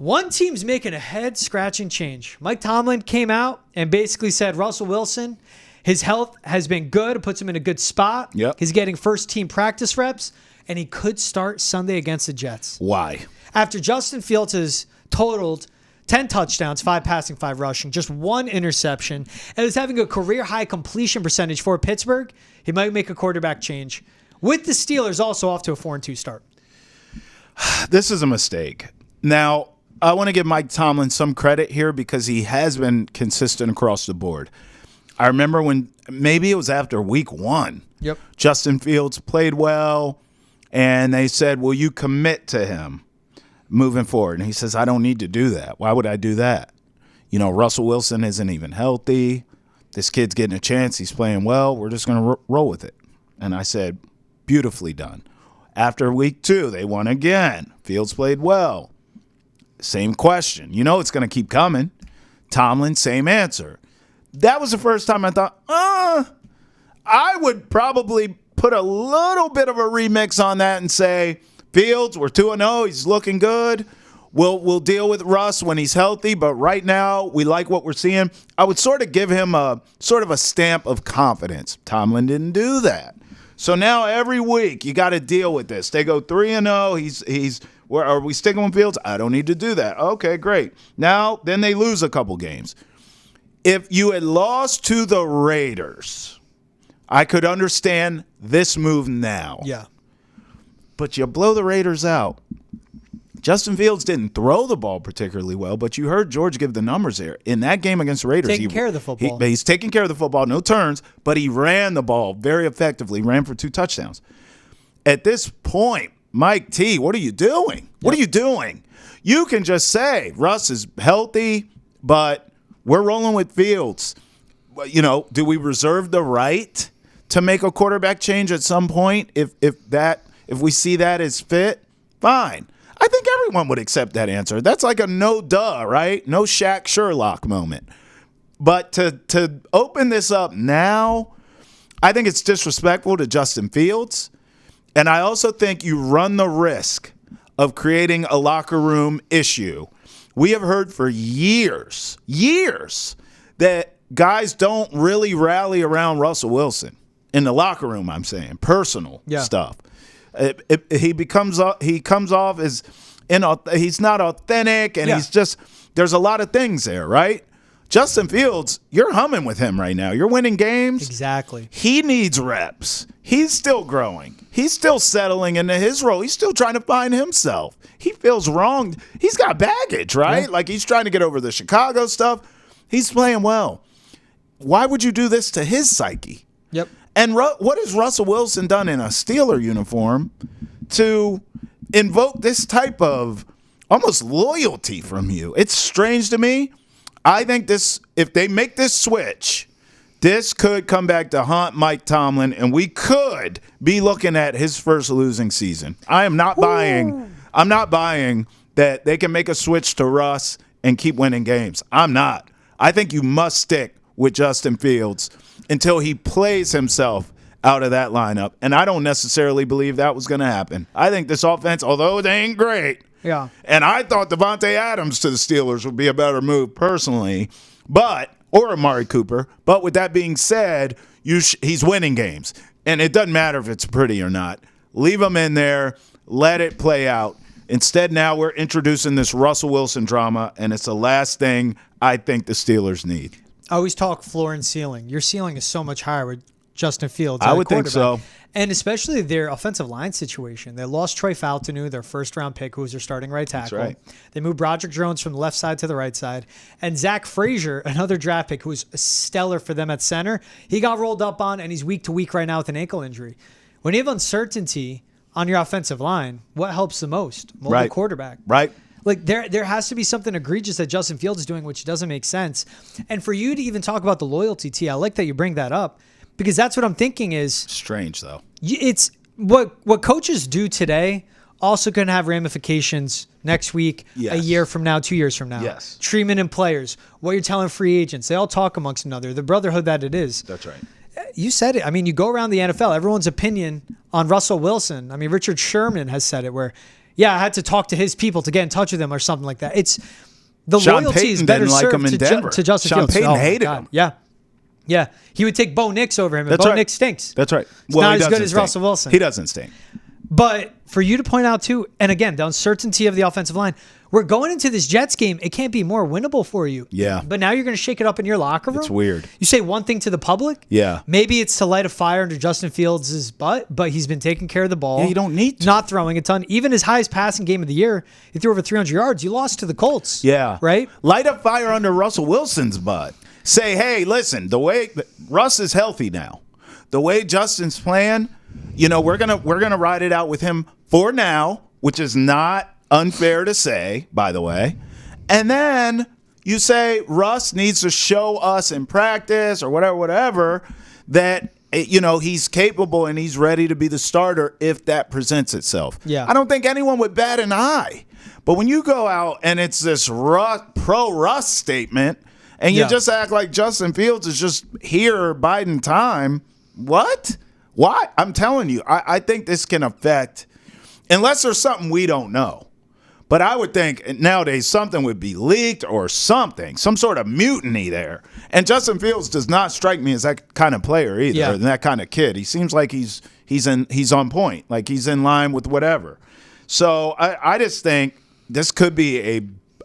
One team's making a head-scratching change. Mike Tomlin came out and basically said Russell Wilson, his health has been good. It puts him in a good spot. Yep. He's getting first-team practice reps, and he could start Sunday against the Jets. Why? After Justin Fields has totaled 10 touchdowns, 5 passing, 5 rushing, just 1 interception, and is having a career-high completion percentage for Pittsburgh, he might make a quarterback change. With the Steelers also off to a 4-2 start. This is a mistake. Now, I want to give Mike Tomlin some credit here because he has been consistent across the board. I remember when maybe it was after week 1. Yep. Justin Fields played well, and they said, will you commit to him moving forward? And he says, I don't need to do that. Why would I do that? You know, Russell Wilson isn't even healthy. This kid's getting a chance. He's playing well. We're just going to roll with it. And I said, beautifully done. After week 2, they won again. Fields played well. Same question. You know it's going to keep coming. Tomlin, same answer. That was the first time I thought, I would probably put a little bit of a remix on that and say, Fields, we're 2-0. He's looking good. We'll deal with Russ when he's healthy, but right now we like what we're seeing. I would sort of give him a sort of a stamp of confidence. Tomlin didn't do that. So now every week you got to deal with this. They go 3-0. Where are we sticking with Fields? I don't need to do that. Okay, great. Now, then they lose a couple games. If you had lost to the Raiders, I could understand this move now. Yeah. But you blow the Raiders out. Justin Fields didn't throw the ball particularly well, but you heard George give the numbers there. In that game against the Raiders, Taking care of the football. He's taking care of the football, no turns, but he ran the ball very effectively, ran for 2 touchdowns. At this point, Mike T, what are you doing? What are you doing? You can just say, Russ is healthy, but we're rolling with Fields. You know, do we reserve the right to make a quarterback change at some point if we see that as fit? Fine. I think everyone would accept that answer. That's like a no duh, right? No Shaq Sherlock moment. But to open this up now, I think it's disrespectful to Justin Fields. And I also think you run the risk of creating a locker room issue. We have heard for years, that guys don't really rally around Russell Wilson. In the locker room, I'm saying, personal stuff. He comes off as he's not authentic, and he's just, there's a lot of things there, right? Justin Fields, you're humming with him right now. You're winning games. Exactly. He needs reps. He's still growing. He's still settling into his role. He's still trying to find himself. He feels wrong. He's got baggage, right? Yeah. Like he's trying to get over the Chicago stuff. He's playing well. Why would you do this to his psyche? Yep. And what has Russell Wilson done in a Steeler uniform to invoke this type of almost loyalty from you? It's strange to me. I think this, if they make this switch, this could come back to haunt Mike Tomlin, and we could be looking at his first losing season. I am not buying. I'm not buying that they can make a switch to Russ and keep winning games. I'm not. I think you must stick with Justin Fields until he plays himself out of that lineup. And I don't necessarily believe that was going to happen. I think this offense, although they ain't great, and I thought Devontae Adams to the Steelers would be a better move personally, or Amari Cooper. But with that being said, he's winning games. And it doesn't matter if it's pretty or not. Leave him in there. Let it play out. Instead, now we're introducing this Russell Wilson drama, and it's the last thing I think the Steelers need. I always talk floor and ceiling. Your ceiling is so much higher with Justin Fields. I would think so. And especially their offensive line situation. They lost Troy Faltonu, their first-round pick, who was their starting right tackle. That's right. They moved Broderick Jones from the left side to the right side. And Zach Frazier, another draft pick who was stellar for them at center, he got rolled up on, and he's week to week right now with an ankle injury. When you have uncertainty on your offensive line, what helps the most? Mobile quarterback. Right. Like there has to be something egregious that Justin Fields is doing, which doesn't make sense. And for you to even talk about the loyalty, T, I like that you bring that up, because that's what I'm thinking is strange, though. It's what coaches do today also going to have ramifications next week, a year from now, 2 years from now. Yes. Treatment in players, what you're telling free agents, they all talk amongst another. The brotherhood that it is. That's right. You said it. I mean, you go around the NFL, everyone's opinion on Russell Wilson. I mean, Richard Sherman has said it, where Yeah, I had to talk to his people to get in touch with him or something like that. It's the Sean loyalty is Payton better didn't like served him in to, Denver. to Justin Sean Fields. Payton Oh my hated God. him. Yeah. Yeah. He would take Bo Nix over him, and That's Bo right. Nix stinks. That's right. It's not he as good doesn't as stink. Russell Wilson. He doesn't stink. But for you to point out, too, and again, the uncertainty of the offensive line, we're going into this Jets game. It can't be more winnable for you. Yeah. But now you're going to shake it up in your locker room? It's weird. You say one thing to the public? Yeah. Maybe it's to light a fire under Justin Fields' butt, but he's been taking care of the ball. Yeah, you don't need to. Not throwing a ton. Even his highest passing game of the year, he threw over 300 yards. You lost to the Colts. Yeah. Right? Light a fire under Russell Wilson's butt. Say, hey, listen, the way Russ is healthy now, the way Justin's playing, we're gonna ride it out with him for now, which is not unfair to say, by the way. And then you say Russ needs to show us in practice or whatever, that he's capable and he's ready to be the starter if that presents itself. Yeah. I don't think anyone would bat an eye. But when you go out and it's this pro-Russ statement and you just act like Justin Fields is just here biding time, what? Why? I'm telling you, I think this can affect, unless there's something we don't know. But I would think nowadays something would be leaked or something, some sort of mutiny there. And Justin Fields does not strike me as that kind of player either, and that kind of kid. He seems like he's on point, like he's in line with whatever. So I just think this could be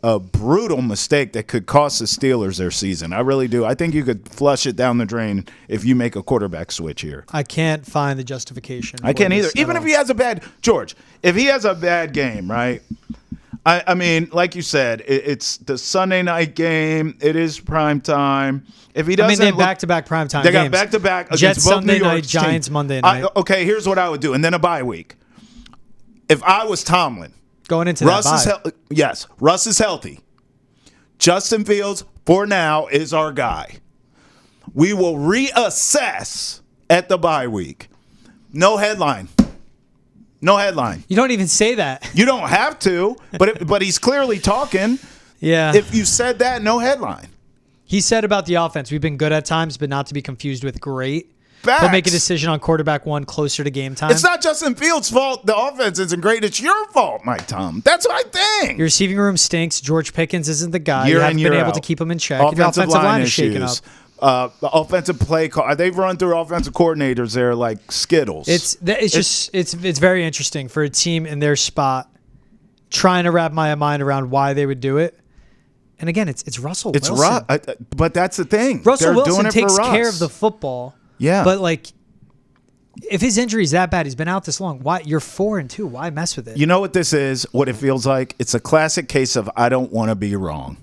a brutal mistake that could cost the Steelers their season. I really do. I think you could flush it down the drain if you make a quarterback switch here. I can't find the justification. I can't either. Even if he has a bad game, right? I mean, like you said, it's the Sunday night game. It is prime time. If he doesn't, they have back-to-back primetime games. They got back-to-back against Jets both Sunday New York night, Giants teams. Monday night. Okay, here's what I would do, and then a bye week. If I was Tomlin, going into Russ that bye. yes, Russ is healthy. Justin Fields, for now, is our guy. We will reassess at the bye week. No headline. No headline. You don't even say that. You don't have to, but he's clearly talking. Yeah. If you said that, no headline. He said about the offense, we've been good at times, but not to be confused with great. Facts. He'll make a decision on quarterback one closer to game time. It's not Justin Fields' fault the offense isn't great. It's your fault, Mike Tom. That's what I think. Your receiving room stinks. George Pickens isn't the guy. Year You in, haven't year been able out. to keep him in check. Offensive Your offensive line is issues. shaken up. The offensive play call. They've run through offensive coordinators there like Skittles. It's very interesting for a team in their spot trying to wrap my mind around why they would do it. And again, it's Russell Wilson. But that's the thing. Russell They're Wilson doing it takes for care Russ. of the football. Yeah. But like, if his injury is that bad, he's been out this long. Why you're 4-2? Why mess with it? You know what this is? What it feels like? It's a classic case of I don't want to be wrong.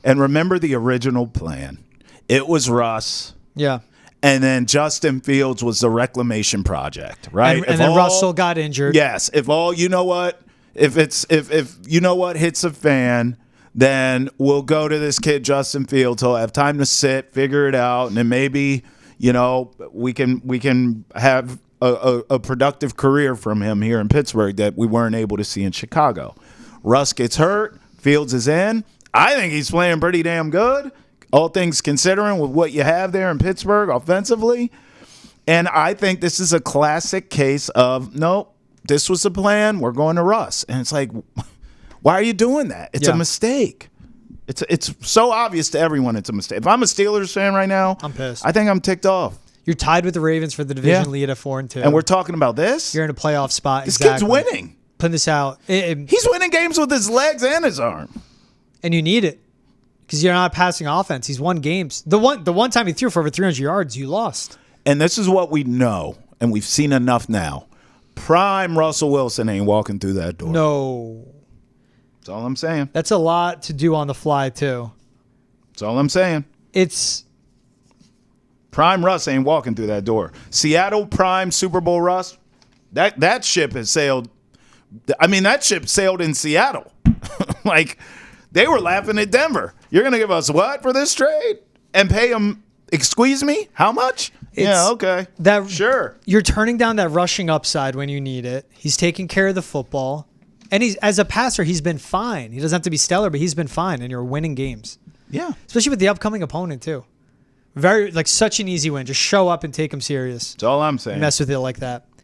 And remember the original plan. It was Russ. Yeah. And then Justin Fields was the reclamation project, right? And then Russell got injured. Yes. If you know what hits a fan, then we'll go to this kid Justin Fields. He'll have time to sit, figure it out, and then maybe, we can have a productive career from him here in Pittsburgh that we weren't able to see in Chicago. Russ gets hurt. Fields is in. I think he's playing pretty damn good, all things considering, with what you have there in Pittsburgh offensively. And I think this is a classic case of, nope, this was the plan. We're going to Russ. And it's like, why are you doing that? It's a mistake. It's so obvious to everyone it's a mistake. If I'm a Steelers fan right now, I'm pissed. I think I'm ticked off. You're tied with the Ravens for the division lead at 4-2. And we're talking about this? You're in a playoff spot. This kid's winning. Putting this out. He's winning games with his legs and his arm. And you need it. Because you're not passing offense. He's won games. The one time he threw for over 300 yards, you lost. And this is what we know, and we've seen enough now. Prime Russell Wilson ain't walking through that door. No. That's all I'm saying. That's a lot to do on the fly, too. That's all I'm saying. It's Prime Russ ain't walking through that door. Seattle Prime Super Bowl Russ, that ship has sailed. I mean, that ship sailed in Seattle. Like, they were laughing at Denver. You're going to give us what for this trade? And pay him, squeeze me? How much? Yeah, okay. Sure. You're turning down that rushing upside when you need it. He's taking care of the football. And as a passer, he's been fine. He doesn't have to be stellar, but he's been fine, and you're winning games. Yeah. Especially with the upcoming opponent, too. Such an easy win. Just show up and take him serious. That's all I'm saying. Mess with it like that.